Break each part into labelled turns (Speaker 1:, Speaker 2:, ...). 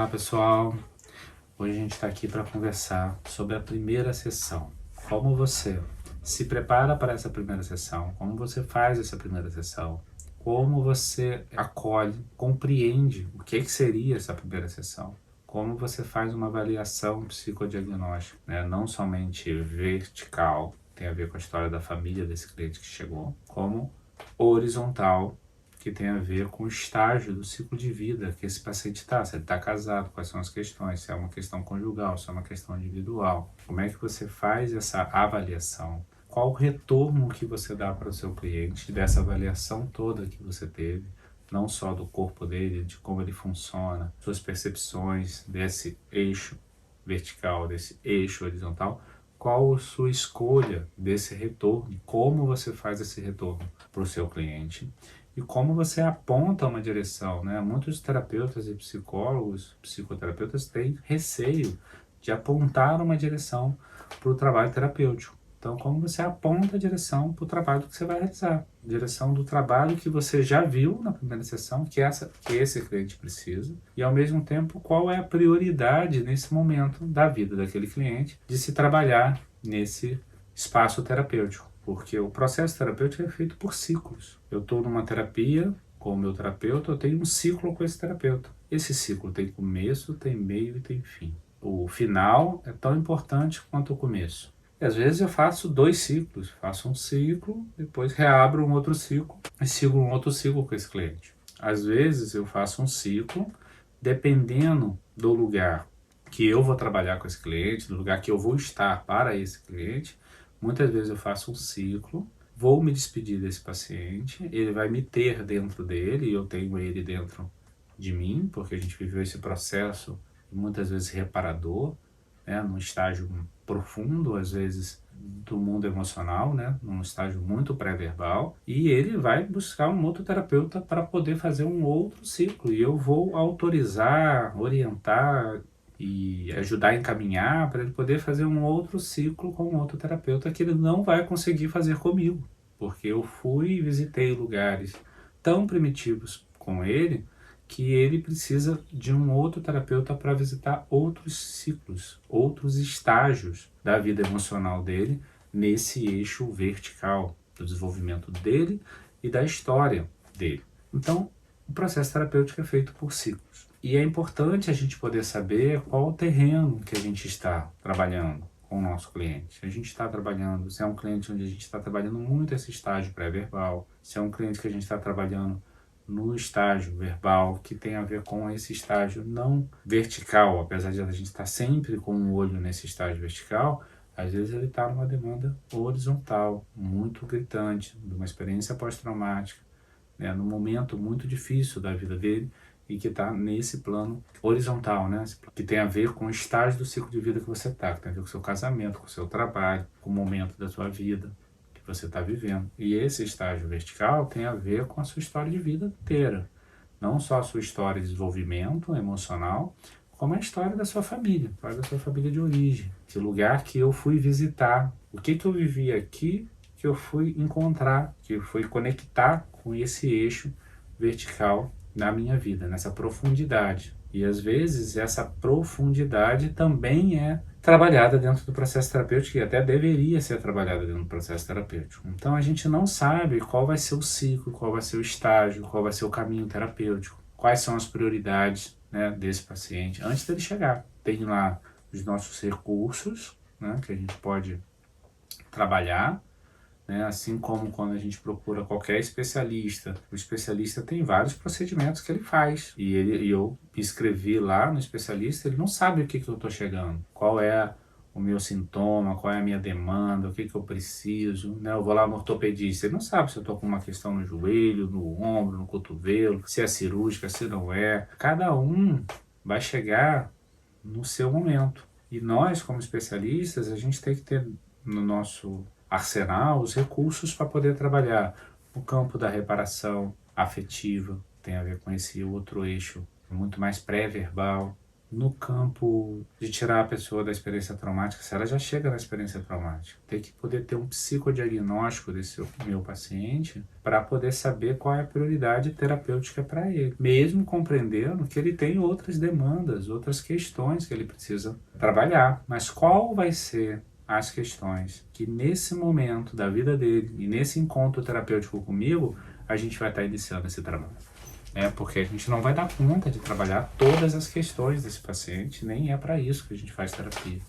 Speaker 1: Olá pessoal, hoje a gente está aqui para conversar sobre a primeira sessão. Como você se prepara para essa primeira sessão, como você faz essa primeira sessão, como você acolhe, compreende o que seria essa primeira sessão, como você faz uma avaliação psicodiagnóstica, né? Não somente vertical, tem a ver com a história da família desse cliente que chegou, como horizontal, que tem a ver com o estágio do ciclo de vida que esse paciente está. Se ele está casado, quais são as questões, se é uma questão conjugal, se é uma questão individual. Como é que você faz essa avaliação? Qual o retorno que você dá para o seu cliente dessa avaliação toda que você teve, não só do corpo dele, de como ele funciona, suas percepções desse eixo vertical, desse eixo horizontal, qual a sua escolha desse retorno, como você faz esse retorno para o seu cliente e como você aponta uma direção, né? Muitos terapeutas e psicólogos, psicoterapeutas têm receio de apontar uma direção para o trabalho terapêutico. Então, como você aponta a direção para o trabalho que você vai realizar? Direção do trabalho que você já viu na primeira sessão, que esse cliente precisa, e ao mesmo tempo, qual é a prioridade nesse momento da vida daquele cliente de se trabalhar nesse espaço terapêutico. Porque o processo terapêutico é feito por ciclos. Eu estou numa terapia com o meu terapeuta, eu tenho um ciclo com esse terapeuta. Esse ciclo tem começo, tem meio e tem fim. O final é tão importante quanto o começo. E às vezes eu faço 2 ciclos, faço um ciclo, depois reabro um outro ciclo e sigo um outro ciclo com esse cliente. Às vezes eu faço um ciclo, dependendo do lugar que eu vou trabalhar com esse cliente, do lugar que eu vou estar para esse cliente. Muitas vezes eu faço um ciclo, vou me despedir desse paciente, ele vai me ter dentro dele e eu tenho ele dentro de mim, porque a gente viveu esse processo muitas vezes reparador, né, num estágio profundo, às vezes do mundo emocional, né, num estágio muito pré-verbal, e ele vai buscar um outro terapeuta para poder fazer um outro ciclo, e eu vou autorizar, orientar e ajudar a encaminhar para ele poder fazer um outro ciclo com um outro terapeuta que ele não vai conseguir fazer comigo, porque eu fui e visitei lugares tão primitivos com ele que ele precisa de um outro terapeuta para visitar outros ciclos, outros estágios da vida emocional dele nesse eixo vertical do desenvolvimento dele e da história dele. Então, o processo terapêutico é feito por ciclos. E é importante a gente poder saber qual o terreno que a gente está trabalhando com o nosso cliente. A gente está trabalhando, se é um cliente onde a gente está trabalhando muito esse estágio pré-verbal, se é um cliente que a gente está trabalhando no estágio verbal, que tem a ver com esse estágio não vertical, apesar de a gente estar sempre com o olho nesse estágio vertical, às vezes ele está numa demanda horizontal, muito gritante, de uma experiência pós-traumática, né, num momento muito difícil da vida dele e que está nesse plano horizontal, né, que tem a ver com o estágio do ciclo de vida que você está, que tem a ver com o seu casamento, com o seu trabalho, com o momento da sua vida que você está vivendo. E esse estágio vertical tem a ver com a sua história de vida inteira, não só a sua história de desenvolvimento emocional, como a história da sua família, a história da sua família de origem, que lugar que eu fui visitar, o que eu vivi aqui, que eu fui encontrar, que eu fui conectar com esse eixo vertical na minha vida, nessa profundidade. E às vezes essa profundidade também é trabalhada dentro do processo terapêutico e até deveria ser trabalhada dentro do processo terapêutico. Então a gente não sabe qual vai ser o ciclo, qual vai ser o estágio, qual vai ser o caminho terapêutico, quais são as prioridades, né, desse paciente antes dele chegar. Tem lá os nossos recursos, né, que a gente pode trabalhar, né? Assim como quando a gente procura qualquer especialista, o especialista tem vários procedimentos que ele faz. E eu me inscrevi lá no especialista, ele não sabe o que eu estou chegando, qual é o meu sintoma, qual é a minha demanda, o que eu preciso, né? Eu vou lá no ortopedista, ele não sabe se eu estou com uma questão no joelho, no ombro, no cotovelo, se é cirúrgica, se não é. Cada um vai chegar no seu momento. E nós, como especialistas, a gente tem que ter no nosso arsenal os recursos para poder trabalhar no campo da reparação afetiva, tem a ver com esse outro eixo muito mais pré-verbal, no campo de tirar a pessoa da experiência traumática, se ela já chega na experiência traumática. Tem que poder ter um psicodiagnóstico desse meu paciente para poder saber qual é a prioridade terapêutica para ele, mesmo compreendendo que ele tem outras demandas, outras questões que ele precisa trabalhar. Mas qual vai ser as questões que nesse momento da vida dele e nesse encontro terapêutico comigo, a gente vai estar iniciando esse trabalho? Porque a gente não vai dar conta de trabalhar todas as questões desse paciente, nem é para isso que a gente faz terapia.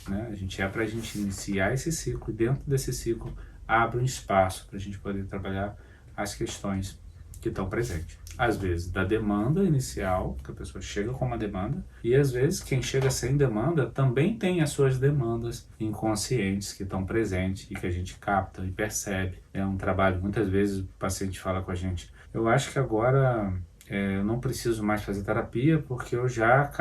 Speaker 1: A gente para a gente iniciar esse ciclo, e dentro desse ciclo abre um espaço para a gente poder trabalhar as questões que estão presentes. Às vezes da demanda inicial, que a pessoa chega com uma demanda, e às vezes quem chega sem demanda também tem as suas demandas inconscientes que estão presentes e que a gente capta e percebe. É um trabalho, muitas vezes o paciente fala com a gente: eu acho que agora eu não preciso mais fazer terapia porque eu já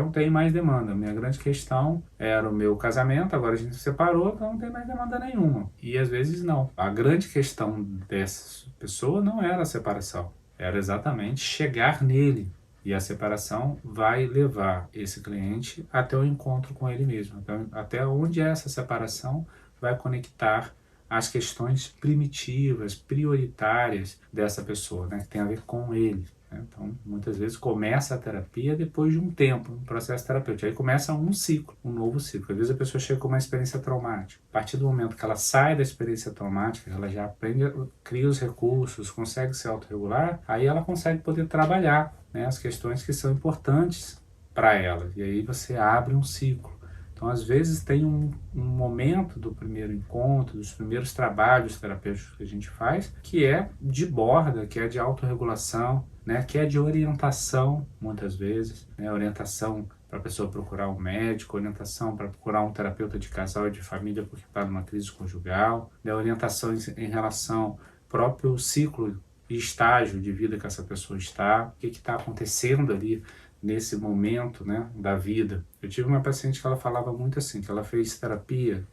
Speaker 1: não tenho mais demanda. Minha grande questão era o meu casamento, agora a gente se separou, então não tem mais demanda nenhuma. E às vezes não. A grande questão dessa pessoa não era a separação, era exatamente chegar nele. E a separação vai levar esse cliente até o encontro com ele mesmo. Então, até onde essa separação vai conectar as questões primitivas, prioritárias dessa pessoa, que tem a ver com ele. Então, muitas vezes começa a terapia depois de um tempo, um processo terapêutico. Aí começa um ciclo, um novo ciclo. Às vezes a pessoa chega com uma experiência traumática. A partir do momento que ela sai da experiência traumática, ela já aprende, cria os recursos, consegue se autorregular, aí ela consegue poder trabalhar as questões que são importantes para ela. E aí você abre um ciclo. Então, às vezes, tem um momento do primeiro encontro, dos primeiros trabalhos terapêuticos que a gente faz, que é de borda, que é de autorregulação, que é de orientação, muitas vezes, orientação para a pessoa procurar um médico, orientação para procurar um terapeuta de casal e de família porque está numa crise conjugal, orientação em relação ao próprio ciclo e estágio de vida que essa pessoa está, o que está acontecendo ali nesse momento da vida. Eu tive uma paciente que ela falava muito assim, que ela fez terapia,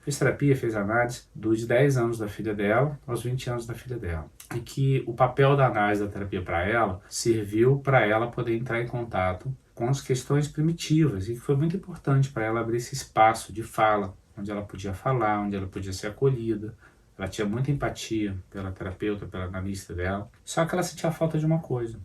Speaker 1: fez análise dos 10 anos da filha dela aos 20 anos da filha dela. E que o papel da análise da terapia para ela serviu para ela poder entrar em contato com as questões primitivas e que foi muito importante para ela abrir esse espaço de fala, onde ela podia falar, onde ela podia ser acolhida. Ela tinha muita empatia pela terapeuta, pela analista dela. Só que ela sentia falta de uma coisa.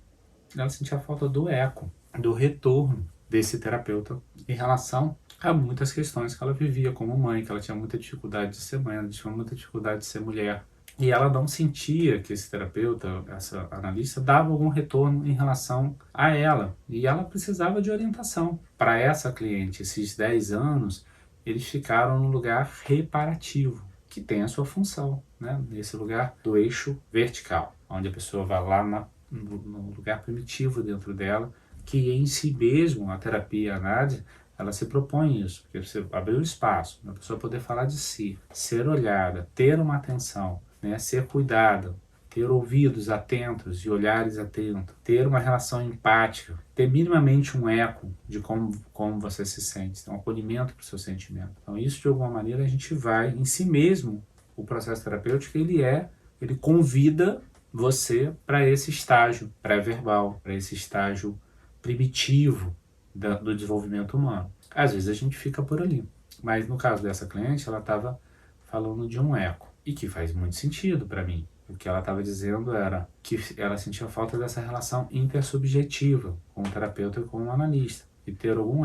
Speaker 1: Ela sentia falta do eco, do retorno desse terapeuta em relação a muitas questões que ela vivia como mãe, que ela tinha muita dificuldade de ser mãe, ela tinha muita dificuldade de ser mulher. E ela não sentia que esse terapeuta, essa analista, dava algum retorno em relação a ela. E ela precisava de orientação. Para essa cliente, esses 10 anos, eles ficaram num lugar reparativo, que tem a sua função, nesse lugar do eixo vertical, onde a pessoa vai lá no lugar primitivo dentro dela, que em si mesmo, a terapia, a análise, ela se propõe isso, porque você abriu espaço para a pessoa poder falar de si, ser olhada, ter uma atenção, ser cuidada, ter ouvidos atentos e olhares atentos, ter uma relação empática, ter minimamente um eco de como você se sente, um acolhimento para o seu sentimento. Então isso, de alguma maneira, a gente vai, em si mesmo, o processo terapêutico, ele convida você para esse estágio pré-verbal, para esse estágio primitivo do desenvolvimento humano. Às vezes a gente fica por ali, mas no caso dessa cliente, ela estava falando de um eco, e que faz muito sentido para mim. O que ela estava dizendo era que ela sentia falta dessa relação intersubjetiva com o terapeuta e com o analista, e ter algum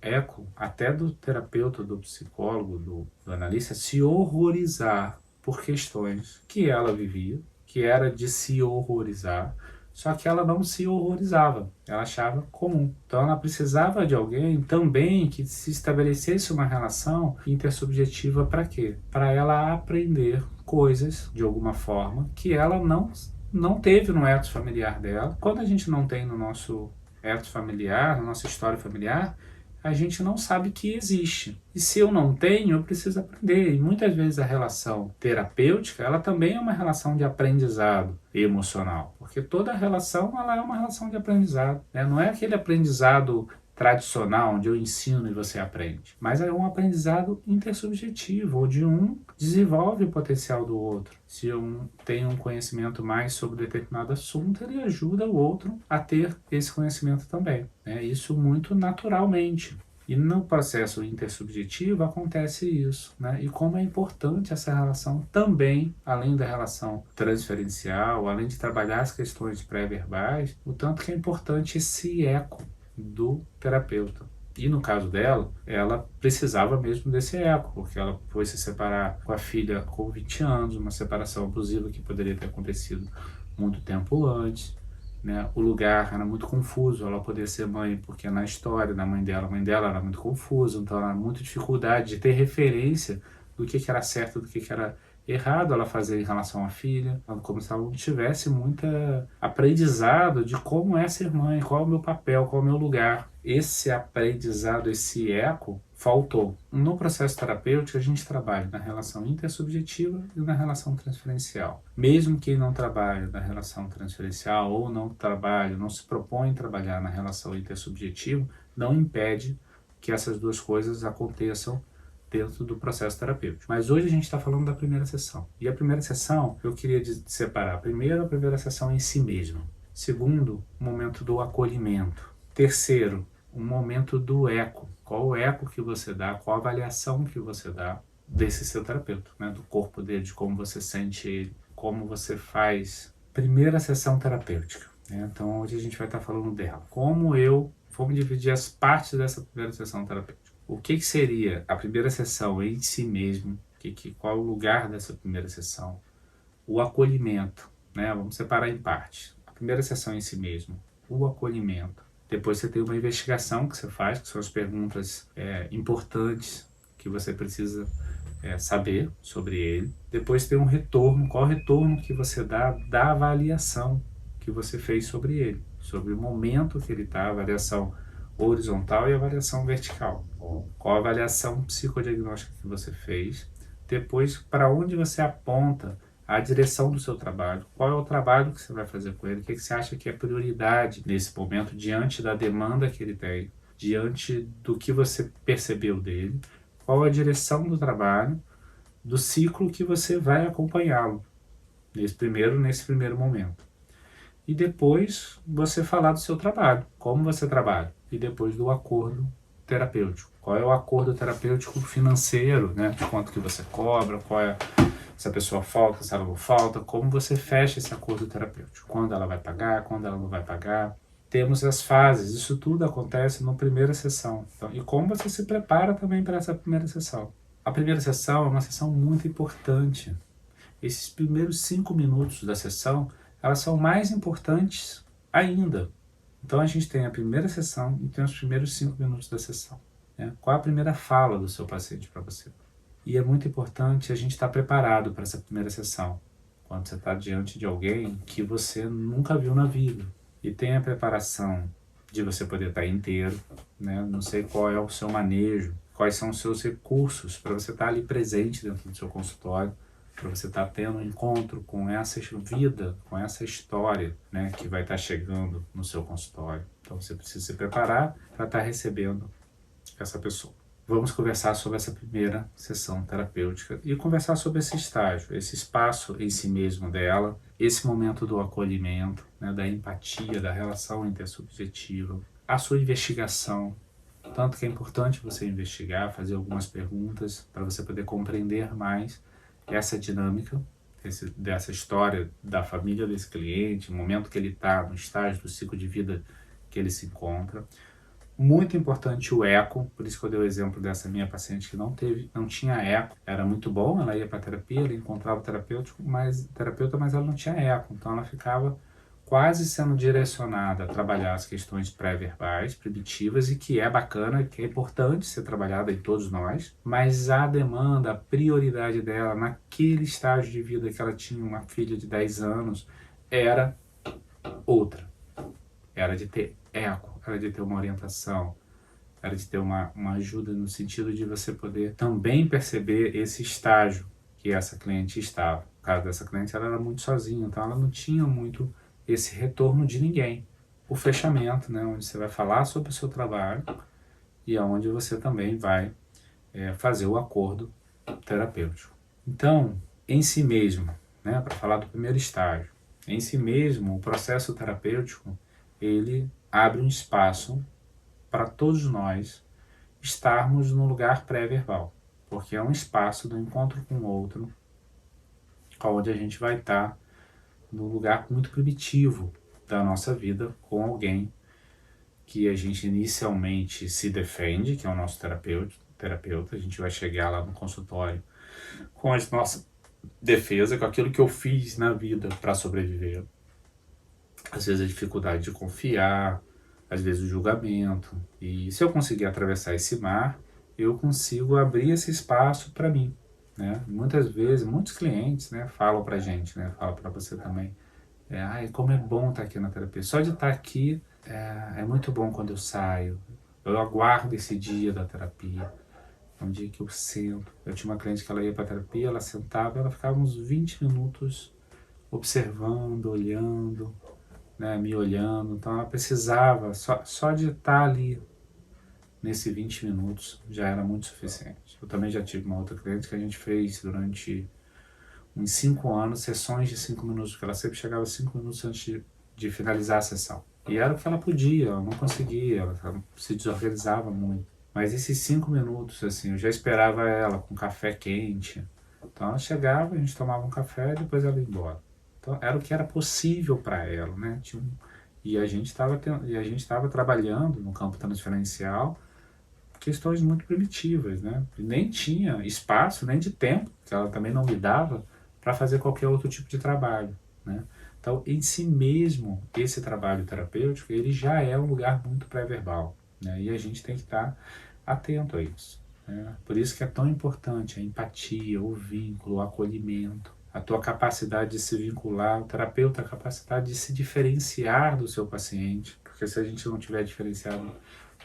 Speaker 1: eco até do terapeuta, do psicólogo, do analista, se horrorizar por questões que ela vivia, que era de se horrorizar, só que ela não se horrorizava, ela achava comum. Então ela precisava de alguém também que se estabelecesse uma relação intersubjetiva para quê? Para ela aprender coisas, de alguma forma, que ela não teve no ethos familiar dela. Quando a gente não tem no nosso ethos familiar, na nossa história familiar, a gente não sabe que existe. E se eu não tenho, eu preciso aprender. E muitas vezes a relação terapêutica, ela também é uma relação de aprendizado emocional. Porque toda relação, ela é uma relação de aprendizado. Não é aquele aprendizado tradicional, onde eu ensino e você aprende, mas é um aprendizado intersubjetivo, onde um desenvolve o potencial do outro. Se um tem um conhecimento mais sobre determinado assunto, ele ajuda o outro a ter esse conhecimento também, né? Isso muito naturalmente. E no processo intersubjetivo acontece isso, né? E como é importante essa relação também, além da relação transferencial, além de trabalhar as questões pré-verbais, o tanto que é importante esse eco do terapeuta. E no caso dela, ela precisava mesmo desse eco, porque ela foi se separar com a filha com 20 anos, uma separação abusiva que poderia ter acontecido muito tempo antes. Né? O lugar era muito confuso, ela poder ser mãe, porque na história da mãe dela era muito confusa, então ela era muita dificuldade de ter referência do que era certo, do que era errado ela fazer em relação à filha, como se ela não tivesse muito aprendizado de como é ser mãe, qual é o meu papel, qual é o meu lugar. Esse aprendizado, esse eco, faltou. No processo terapêutico, a gente trabalha na relação intersubjetiva e na relação transferencial. Mesmo quem não trabalha na relação transferencial ou não trabalha, não se propõe trabalhar na relação intersubjetiva, não impede que essas duas coisas aconteçam dentro do processo terapêutico. Mas hoje a gente está falando da primeira sessão. E a primeira sessão, eu queria separar primeiro a primeira sessão em si mesma. Segundo, o momento do acolhimento. Terceiro, o momento do eco. Qual o eco que você dá, qual a avaliação que você dá desse seu terapeuta, né? Do corpo dele, de como você sente ele, como você faz. Primeira sessão terapêutica. Né? Então hoje a gente vai estar falando dela. Vamos dividir as partes dessa primeira sessão terapêutica. O que seria a primeira sessão em si mesmo? Qual é o lugar dessa primeira sessão? O acolhimento, né? Vamos separar em partes. A primeira sessão em si mesmo, o acolhimento. Depois você tem uma investigação que você faz, que são as perguntas importantes que você precisa saber sobre ele. Depois tem um retorno, qual o retorno que você dá da avaliação que você fez sobre ele, sobre o momento que ele está, a avaliação horizontal e a avaliação vertical. Qual a avaliação psicodiagnóstica que você fez. Depois, para onde você aponta a direção do seu trabalho, qual é o trabalho que você vai fazer com ele, o que você acha que é prioridade nesse momento, diante da demanda que ele tem, diante do que você percebeu dele, qual a direção do trabalho, do ciclo que você vai acompanhá-lo nesse primeiro momento. E depois você falar do seu trabalho, como você trabalha, e depois do acordo terapêutico. Qual é o acordo terapêutico financeiro, né? De quanto que você cobra, se a pessoa falta, se ela não falta, como você fecha esse acordo terapêutico. Quando ela vai pagar, quando ela não vai pagar. Temos as fases, isso tudo acontece na primeira sessão. Então, e como você se prepara também para essa primeira sessão. A primeira sessão é uma sessão muito importante. Esses primeiros 5 minutos da sessão, elas são mais importantes ainda. Então a gente tem a primeira sessão e tem os primeiros 5 minutos da sessão. Né? Qual é a primeira fala do seu paciente para você? E é muito importante a gente estar preparado para essa primeira sessão. Quando você está diante de alguém que você nunca viu na vida. E tem a preparação de você poder estar inteiro. Né? Não sei qual é o seu manejo, quais são os seus recursos para você estar ali presente dentro do seu consultório, para você estar tendo um encontro com essa vida, com essa história, né, que vai estar chegando no seu consultório. Então você precisa se preparar para estar recebendo essa pessoa. Vamos conversar sobre essa primeira sessão terapêutica e conversar sobre esse estágio, esse espaço em si mesmo dela, esse momento do acolhimento, né, da empatia, da relação intersubjetiva, a sua investigação. Tanto que é importante você investigar, fazer algumas perguntas para você poder compreender mais essa dinâmica, dessa história da família desse cliente, o momento que ele está, no estágio do ciclo de vida que ele se encontra. Muito importante o eco, por isso que eu dei o exemplo dessa minha paciente que não tinha eco. Era muito bom, ela ia para terapia, ela encontrava o terapeuta, mas ela não tinha eco, então ela ficava quase sendo direcionada a trabalhar as questões pré-verbais, primitivas, e que é bacana, que é importante ser trabalhada em todos nós, mas a demanda, a prioridade dela naquele estágio de vida que ela tinha uma filha de 10 anos, era outra. Era de ter eco, era de ter uma orientação, era de ter uma ajuda no sentido de você poder também perceber esse estágio que essa cliente estava. No caso dessa cliente, ela era muito sozinha, então ela não tinha muito esse retorno de ninguém. o fechamento, né, onde você vai falar sobre o seu trabalho e aonde você também vai fazer o acordo terapêutico. Então, em si mesmo, né, para falar do primeiro estágio, em si mesmo, o processo terapêutico, ele abre um espaço para todos nós estarmos no lugar pré-verbal, porque é um espaço do encontro com o outro, onde a gente vai estar no lugar muito primitivo da nossa vida com alguém que a gente inicialmente se defende, que é o nosso terapeuta. A gente vai chegar lá no consultório com a nossa defesa, com aquilo que eu fiz na vida para sobreviver. Às vezes a dificuldade de confiar, às vezes o julgamento. E se eu conseguir atravessar esse mar, eu consigo abrir esse espaço para mim, né? Muitas vezes, muitos clientes, né, falam pra gente, né, falam para você também, ai, como é bom estar aqui na terapia. Só de estar aqui é muito bom quando eu saio. Eu aguardo esse dia da terapia. É um dia que eu sento. Eu tinha uma cliente que ela ia para terapia, ela sentava, ela ficava uns 20 minutos observando, olhando, né, me olhando. Então ela precisava, só de estar ali, nesse 20 minutos, já era muito suficiente. Eu também já tive uma outra cliente que a gente fez durante uns 5 anos, sessões de 5 minutos, porque ela sempre chegava 5 minutos antes de finalizar a sessão. E era o que ela podia, ela não conseguia, ela se desorganizava muito. Mas esses 5 minutos, assim, eu já esperava ela com café quente. Então ela chegava, a gente tomava um café e depois ela ia embora. Então era o que era possível para ela, né? E a gente estava trabalhando no campo transferencial questões muito primitivas, né? E nem tinha espaço, nem de tempo, que ela também não me dava, para fazer qualquer outro tipo de trabalho, né? Então, em si mesmo, esse trabalho terapêutico, ele já é um lugar muito pré-verbal, né? E a gente tem que estar atento a isso, né? Por isso que é tão importante a empatia, o vínculo, o acolhimento, a tua capacidade de se vincular, o terapeuta, a capacidade de se diferenciar do seu paciente, porque se a gente não tiver diferenciado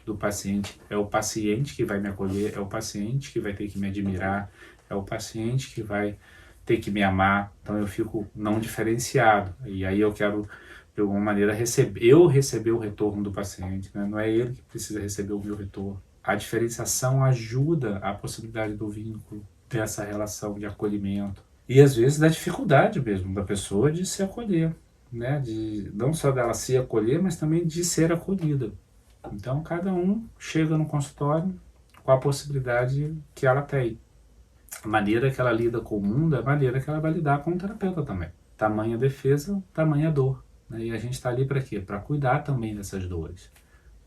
Speaker 1: do paciente, é o paciente que vai me acolher, é o paciente que vai ter que me admirar, é o paciente que vai ter que me amar. Então eu fico não diferenciado, e aí eu quero de alguma maneira receber o retorno do paciente, né? Não é ele que precisa receber o meu retorno. A diferenciação ajuda a possibilidade do vínculo, dessa relação de acolhimento, e às vezes da dificuldade mesmo da pessoa de se acolher, né? De não só dela se acolher, mas também de ser acolhida. Então, cada um chega no consultório com a possibilidade que ela tem. A maneira que ela lida com o mundo é a maneira que ela vai lidar com o terapeuta também. Tamanha defesa, tamanha dor, né? E a gente está ali para quê? Para cuidar também dessas dores.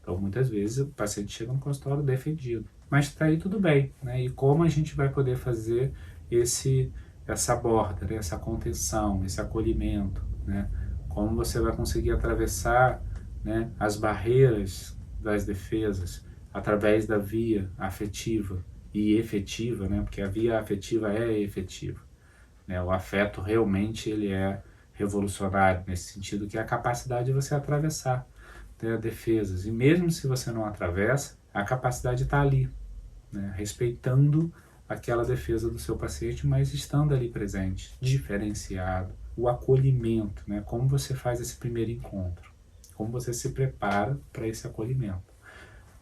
Speaker 1: Então, muitas vezes, o paciente chega no consultório defendido. Mas está aí tudo bem, né? E como a gente vai poder fazer essa borda, né? Essa contenção, esse acolhimento, né? Como você vai conseguir atravessar, né, as barreiras das defesas através da via afetiva e efetiva, né? Porque a via afetiva é efetiva, né? O afeto realmente ele é revolucionário nesse sentido, que é a capacidade de você atravessar, né, defesas. E mesmo se você não atravessa, a capacidade está ali, né, respeitando aquela defesa do seu paciente, mas estando ali presente, diferenciado. O acolhimento, né? Como você faz esse primeiro encontro, como você se prepara para esse acolhimento,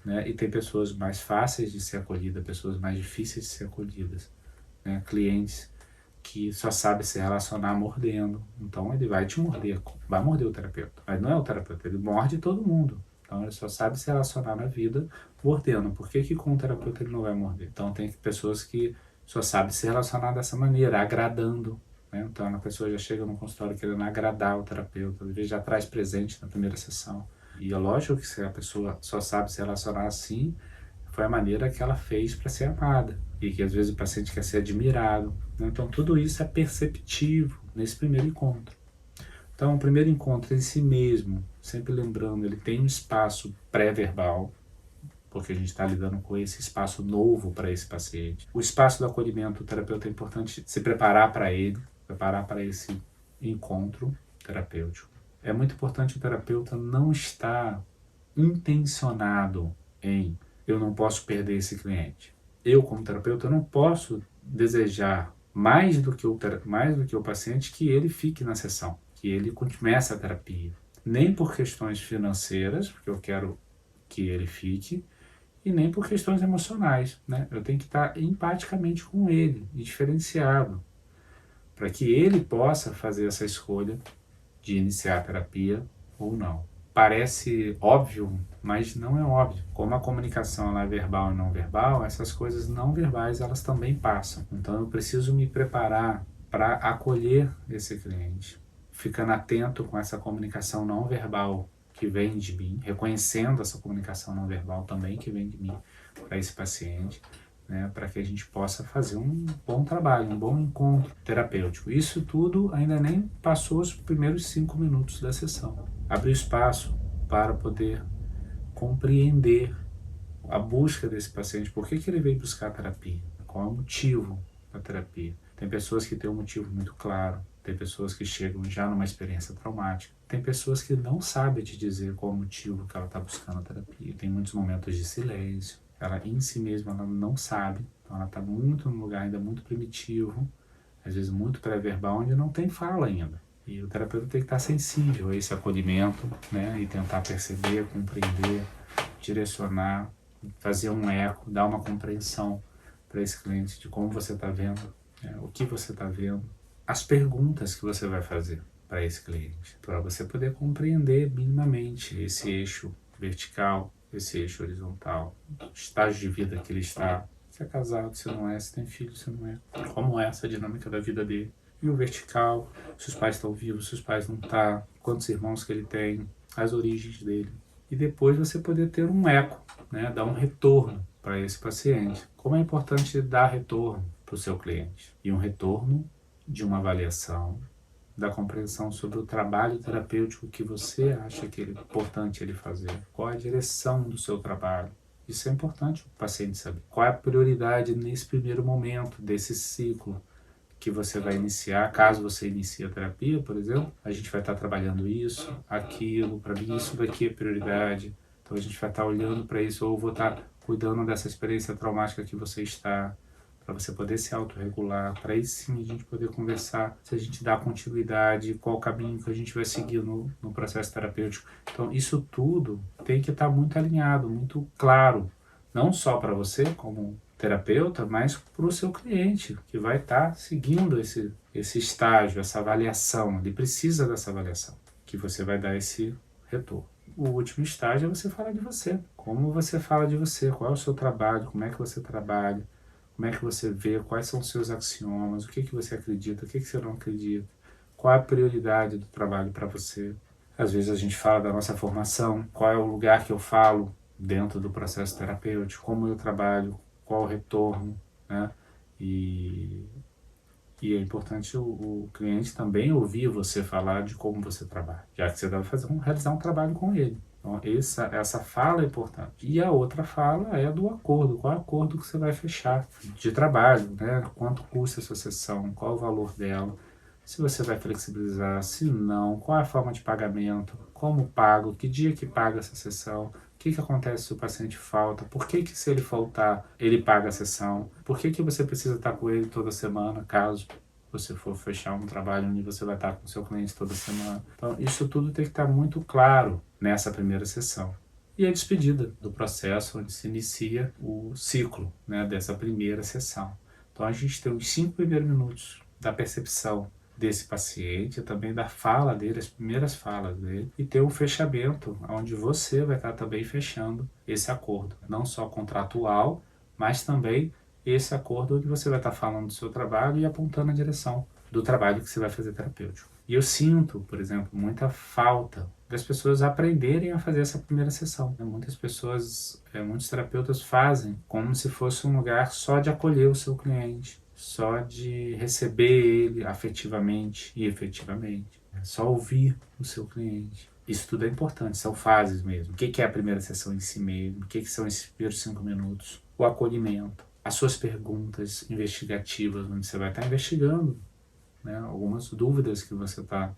Speaker 1: né? E tem pessoas mais fáceis de ser acolhidas, pessoas mais difíceis de ser acolhidas, né? Clientes que só sabem se relacionar mordendo, então ele vai te morder, vai morder o terapeuta, mas não é o terapeuta, ele morde todo mundo. Então ele só sabe se relacionar na vida mordendo. Por que com o terapeuta ele não vai morder? Então tem pessoas que só sabem se relacionar dessa maneira, agradando, né? Então a pessoa já chega no consultório querendo agradar o terapeuta, às vezes já traz presente na primeira sessão. E é lógico que se a pessoa só sabe se relacionar assim, foi a maneira que ela fez para ser amada. E que às vezes o paciente quer ser admirado, né? Então tudo isso é perceptivo nesse primeiro encontro. Então o primeiro encontro em si mesmo, sempre lembrando, ele tem um espaço pré-verbal, porque a gente está lidando com esse espaço novo para esse paciente. O espaço do acolhimento, o terapeuta é importante se preparar para ele, preparar para esse encontro terapêutico. É muito importante o terapeuta não estar intencionado em eu não posso perder esse cliente. Eu, como terapeuta, não posso desejar mais do que o paciente que ele fique na sessão, que ele comece a terapia. nem por questões financeiras, porque eu quero que ele fique, e nem por questões emocionais, né? Eu tenho que estar empaticamente com ele e diferenciado, para que ele possa fazer essa escolha de iniciar a terapia ou não. Parece óbvio, mas não é óbvio. Como a comunicação ela é verbal e não verbal, essas coisas não verbais elas também passam. Então eu preciso me preparar para acolher esse cliente, ficando atento com essa comunicação não verbal que vem de mim, reconhecendo essa comunicação não verbal também que vem de mim para esse paciente, né, para que a gente possa fazer um bom trabalho, um bom encontro terapêutico. Isso tudo ainda nem passou os primeiros 5 minutos da sessão. Abre espaço para poder compreender a busca desse paciente. Por que ele veio buscar a terapia? Qual é o motivo da terapia? Tem pessoas que têm um motivo muito claro, tem pessoas que chegam já numa experiência traumática, tem pessoas que não sabem te dizer qual é o motivo que ela está buscando a terapia. Tem muitos momentos de silêncio, ela em si mesma ela não sabe, então ela está muito num lugar ainda muito primitivo, às vezes muito pré-verbal, onde não tem fala ainda. E o terapeuta tem que estar sensível a esse acolhimento, né, e tentar perceber, compreender, direcionar, fazer um eco, dar uma compreensão para esse cliente de como você está vendo, né, o que você está vendo, as perguntas que você vai fazer para esse cliente, para você poder compreender minimamente esse eixo vertical, esse eixo horizontal, o estágio de vida que ele está, se é casado, se não é, se tem filho, se não é, como é essa dinâmica da vida dele. E o vertical, se os pais estão vivos, se os pais não estão, quantos irmãos que ele tem, as origens dele. E depois você poder ter um eco, né, dar um retorno para esse paciente. Como é importante dar retorno para o seu cliente. E um retorno de uma avaliação, da compreensão sobre o trabalho terapêutico que você acha que é importante ele fazer. Qual é a direção do seu trabalho? Isso é importante o paciente saber. Qual é a prioridade nesse primeiro momento desse ciclo que você vai iniciar, caso você inicie a terapia, por exemplo, a gente vai estar trabalhando isso, aquilo, para mim isso daqui é prioridade, então a gente vai estar olhando para isso, ou vou estar cuidando dessa experiência traumática que você está, para você poder se autorregular, para aí sim a gente poder conversar, se a gente dá continuidade, qual o caminho que a gente vai seguir no processo terapêutico. Então isso tudo tem que estar muito alinhado, muito claro, não só para você como terapeuta, mas para o seu cliente, que vai estar seguindo esse estágio, essa avaliação. Ele precisa dessa avaliação, que você vai dar esse retorno. O último estágio é você falar de você. Como você fala de você, qual é o seu trabalho, como é que você trabalha, como é que você vê, quais são os seus axiomas, o que você acredita, o que você não acredita, qual é a prioridade do trabalho para você. Às vezes a gente fala da nossa formação, qual é o lugar que eu falo dentro do processo terapêutico, como eu trabalho, qual o retorno, né? E é importante o cliente também ouvir você falar de como você trabalha, já que você deve realizar um trabalho com ele. Então, essa fala é importante. E a outra fala é do acordo. Qual é o acordo que você vai fechar de trabalho, né? Quanto custa a sua sessão, qual o valor dela, se você vai flexibilizar, se não, qual é a forma de pagamento, como pago, que dia que paga essa sessão, o que acontece se o paciente falta, por que se ele faltar, ele paga a sessão, por que você precisa estar com ele toda semana, caso você for fechar um trabalho onde você vai estar com o seu cliente toda semana. Então, isso tudo tem que estar muito claro nessa primeira sessão. E a despedida do processo, onde se inicia o ciclo, né, dessa primeira sessão. Então, a gente tem os 5 primeiros minutos da percepção desse paciente, também da fala dele, as primeiras falas dele, e ter um fechamento, onde você vai estar também fechando esse acordo, não só contratual, mas também esse acordo onde você vai estar falando do seu trabalho e apontando a direção do trabalho que você vai fazer terapêutico. E eu sinto, por exemplo, muita falta das pessoas aprenderem a fazer essa primeira sessão. Muitas pessoas, muitos terapeutas fazem como se fosse um lugar só de acolher o seu cliente, só de receber ele afetivamente e efetivamente, só ouvir o seu cliente. Isso tudo é importante, são fases mesmo. O que é a primeira sessão em si mesmo? O que são esses primeiros 5 minutos? O acolhimento, as suas perguntas investigativas, onde você vai estar investigando, né, algumas dúvidas que você está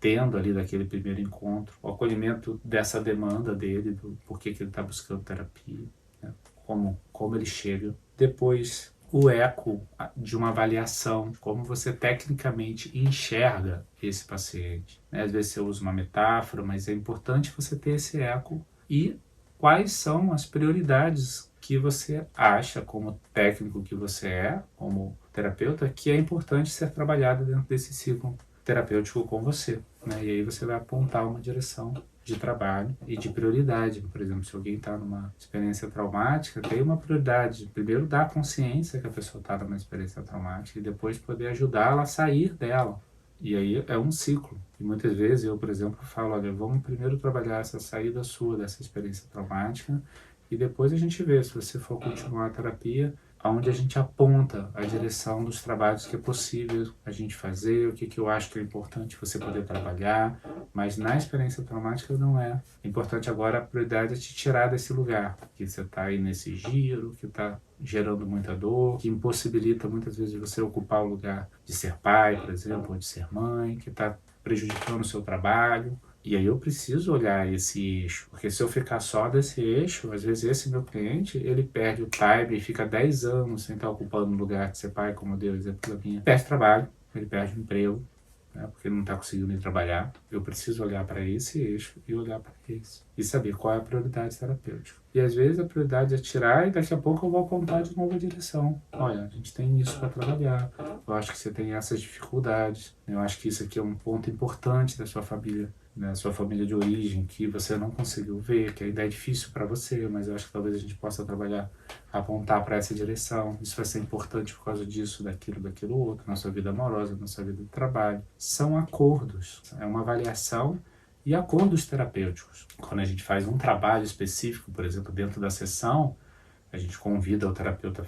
Speaker 1: tendo ali daquele primeiro encontro, o acolhimento dessa demanda dele, do porquê que ele está buscando terapia, né, como ele chega. Depois, o eco de uma avaliação, como você tecnicamente enxerga esse paciente. Às vezes você usa uma metáfora, mas é importante você ter esse eco. E quais são as prioridades que você acha, como técnico que você é, como terapeuta, que é importante ser trabalhado dentro desse ciclo terapêutico com você, né? E aí você vai apontar uma direção de trabalho e de prioridade. Por exemplo, se alguém está numa experiência traumática, tem uma prioridade. Primeiro, dar consciência que a pessoa está numa experiência traumática e depois poder ajudá-la a sair dela. E aí é um ciclo. E muitas vezes eu, por exemplo, falo, olha, vamos primeiro trabalhar essa saída sua dessa experiência traumática e depois a gente vê se você for continuar a terapia, onde a gente aponta a direção dos trabalhos que é possível a gente fazer, o que eu acho que é importante você poder trabalhar, mas na experiência traumática não é. Importante agora, a prioridade é te tirar desse lugar, que você está aí nesse giro, que está gerando muita dor, que impossibilita muitas vezes você ocupar o lugar de ser pai, por exemplo, ou de ser mãe, que está prejudicando o seu trabalho. E aí eu preciso olhar esse eixo, porque se eu ficar só desse eixo, às vezes esse meu cliente, ele perde o time e fica 10 anos sem estar ocupando o lugar de ser pai, como eu dei o exemplo da minha. Perde trabalho, ele perde o emprego, né, porque ele não está conseguindo ir trabalhar. Eu preciso olhar para esse eixo e olhar para esse. E saber qual é a prioridade terapêutica. E às vezes a prioridade é tirar e daqui a pouco eu vou apontar de novo a direção. Olha, a gente tem isso para trabalhar. Eu acho que você tem essas dificuldades. Eu acho que isso aqui é um ponto importante da sua família, né, sua família de origem, que você não conseguiu ver, que ainda é difícil para você, mas eu acho que talvez a gente possa trabalhar, apontar para essa direção. Isso vai ser importante por causa disso, daquilo outro, na sua vida amorosa, na sua vida de trabalho. São acordos, é uma avaliação e acordos terapêuticos. Quando a gente faz um trabalho específico, por exemplo, dentro da sessão, a gente convida o terapeuta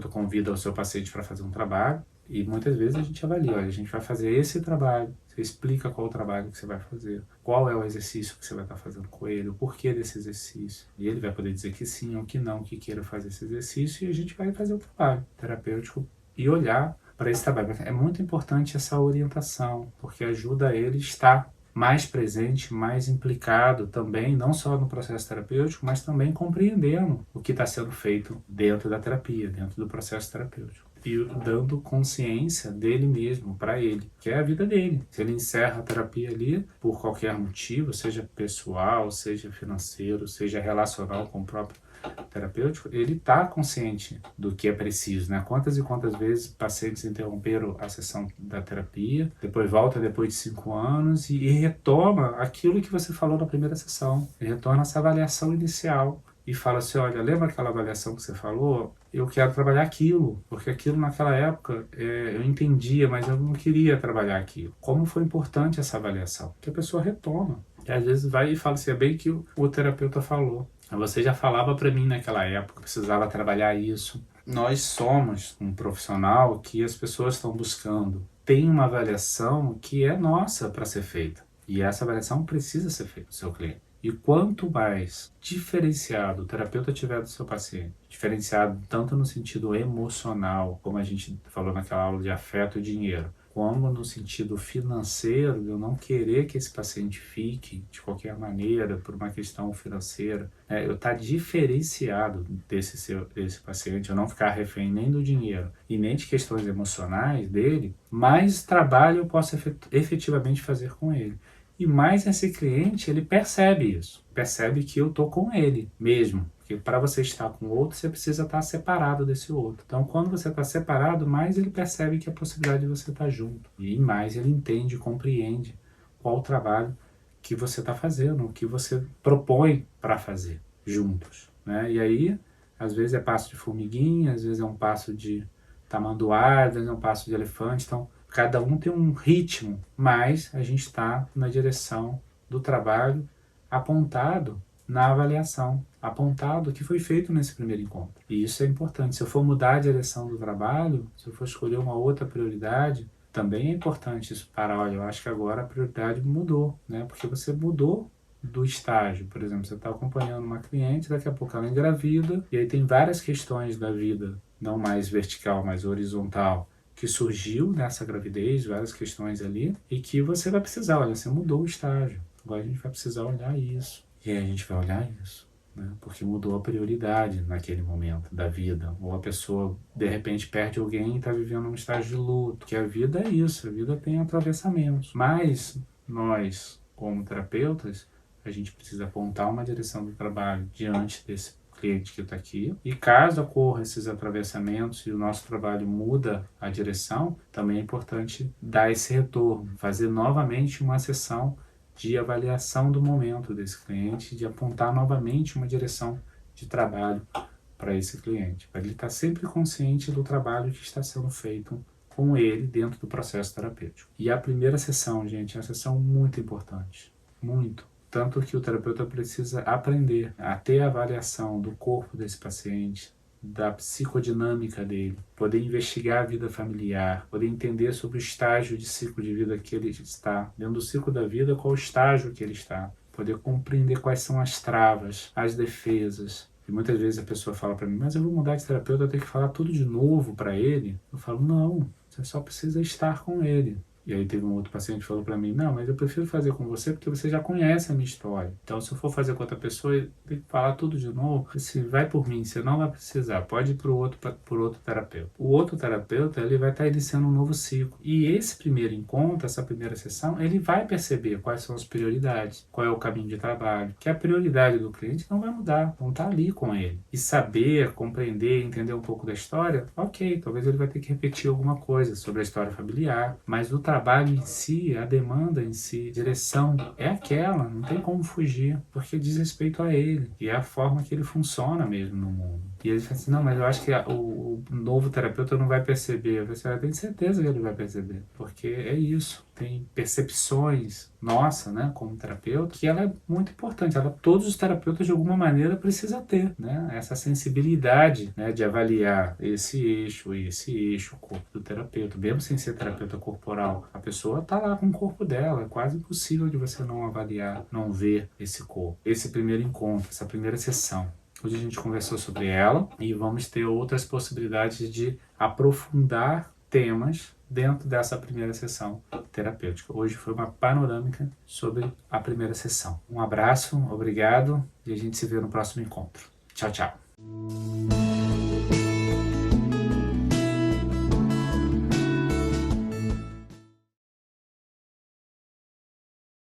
Speaker 1: convida o seu paciente para fazer um trabalho e muitas vezes a gente avalia, olha, a gente vai fazer esse trabalho, você explica qual o trabalho que você vai fazer, qual é o exercício que você vai estar fazendo com ele, o porquê desse exercício. E ele vai poder dizer que sim ou que não, que queira fazer esse exercício e a gente vai fazer o trabalho terapêutico e olhar para esse trabalho. É muito importante essa orientação, porque ajuda ele a estar mais presente, mais implicado também, não só no processo terapêutico, mas também compreendendo o que está sendo feito dentro da terapia, dentro do processo terapêutico. E dando consciência dele mesmo, para ele, que é a vida dele. Se ele encerra a terapia ali, por qualquer motivo, seja pessoal, seja financeiro, seja relacional com o próprio terapêutico, ele está consciente do que é preciso, né? Quantas e quantas vezes pacientes interromperam a sessão da terapia, depois volta depois de 5 anos e retoma aquilo que você falou na primeira sessão, ele retorna essa avaliação inicial e fala assim, olha, lembra aquela avaliação que você falou? Eu quero trabalhar aquilo, porque aquilo naquela época eu entendia, mas eu não queria trabalhar aquilo. Como foi importante essa avaliação? Que a pessoa retoma. E às vezes vai e fala assim, é bem que o terapeuta falou. Você já falava para mim naquela época, precisava trabalhar isso. Nós somos um profissional que as pessoas estão buscando. Tem uma avaliação que é nossa para ser feita. E essa avaliação precisa ser feita do seu cliente. E quanto mais diferenciado o terapeuta tiver do seu paciente, diferenciado tanto no sentido emocional, como a gente falou naquela aula de afeto e dinheiro, como no sentido financeiro, de eu não querer que esse paciente fique de qualquer maneira por uma questão financeira, eu estar diferenciado desse paciente, eu não ficar refém nem do dinheiro e nem de questões emocionais dele, mais trabalho eu posso efetivamente fazer com ele. E mais esse cliente, ele percebe isso, percebe que eu estou com ele mesmo. Porque para você estar com o outro, você precisa estar separado desse outro. Então, quando você está separado, mais ele percebe que a possibilidade de você estar junto. E mais ele entende, compreende qual o trabalho que você está fazendo, o que você propõe para fazer juntos, né? E aí, às vezes é passo de formiguinha, às vezes é um passo de tamanduá, às vezes é um passo de elefante. Então, cada um tem um ritmo, mas a gente está na direção do trabalho apontado na avaliação, apontado o que foi feito nesse primeiro encontro. E isso é importante. Se eu for mudar a direção do trabalho, se eu for escolher uma outra prioridade, também é importante isso para, olha, eu acho que agora a prioridade mudou, né? Porque você mudou do estágio. Por exemplo, você está acompanhando uma cliente, daqui a pouco ela engravida, e aí tem várias questões da vida, não mais vertical, mais horizontal, que surgiu nessa gravidez, várias questões ali, e que você vai precisar, olha, você mudou o estágio, agora a gente vai precisar olhar isso. E aí a gente vai olhar isso. né? Porque mudou a prioridade naquele momento da vida. Ou a pessoa, de repente, perde alguém e está vivendo um estágio de luto. Porque a vida é isso, a vida tem atravessamentos. Mas nós, como terapeutas, a gente precisa apontar uma direção do trabalho diante desse cliente que está aqui, e caso ocorra esses atravessamentos e o nosso trabalho muda a direção, também é importante dar esse retorno, fazer novamente uma sessão de avaliação do momento desse cliente, de apontar novamente uma direção de trabalho para esse cliente, para ele estar sempre consciente do trabalho que está sendo feito com ele dentro do processo terapêutico. E a primeira sessão, gente, é uma sessão muito importante, muito. Tanto que o terapeuta precisa aprender a ter a avaliação do corpo desse paciente, da psicodinâmica dele, poder investigar a vida familiar, poder entender sobre o estágio de ciclo de vida que ele está, dentro do ciclo da vida, qual o estágio que ele está, poder compreender quais são as travas, as defesas. E muitas vezes a pessoa fala para mim, mas eu vou mudar de terapeuta, eu tenho que falar tudo de novo para ele. Eu falo, não, você só precisa estar com ele. E aí teve um outro paciente que falou para mim, não, mas eu prefiro fazer com você porque você já conhece a minha história. Então se eu for fazer com outra pessoa, eu tenho que falar tudo de novo. Se vai por mim, você não vai precisar, pode ir por outro terapeuta. O outro terapeuta, ele vai estar iniciando um novo ciclo. E esse primeiro encontro, essa primeira sessão, ele vai perceber quais são as prioridades, qual é o caminho de trabalho, que a prioridade do cliente não vai mudar, vão estar ali com ele. E saber, compreender, entender um pouco da história, ok, talvez ele vai ter que repetir alguma coisa sobre a história familiar, mas o trabalho em si, a demanda em si, a direção é aquela, não tem como fugir, porque diz respeito a ele, e é a forma que ele funciona mesmo no mundo. E ele fala assim, não, mas eu acho que o novo terapeuta não vai perceber. Eu tenho certeza que ele vai perceber, porque é isso, tem percepções nossa, né, como terapeuta, que ela é muito importante. Todos os terapeutas de alguma maneira precisam ter, né, essa sensibilidade, né, de avaliar esse eixo, o corpo do terapeuta, mesmo sem ser terapeuta corporal. A pessoa está lá com o corpo dela, é quase impossível de você não avaliar, não ver esse corpo. Esse primeiro encontro, essa primeira sessão. Hoje a gente conversou sobre ela e vamos ter outras possibilidades de aprofundar temas dentro dessa primeira sessão terapêutica. Hoje foi uma panorâmica sobre a primeira sessão. Um abraço, obrigado e a gente se vê no próximo encontro. Tchau, tchau.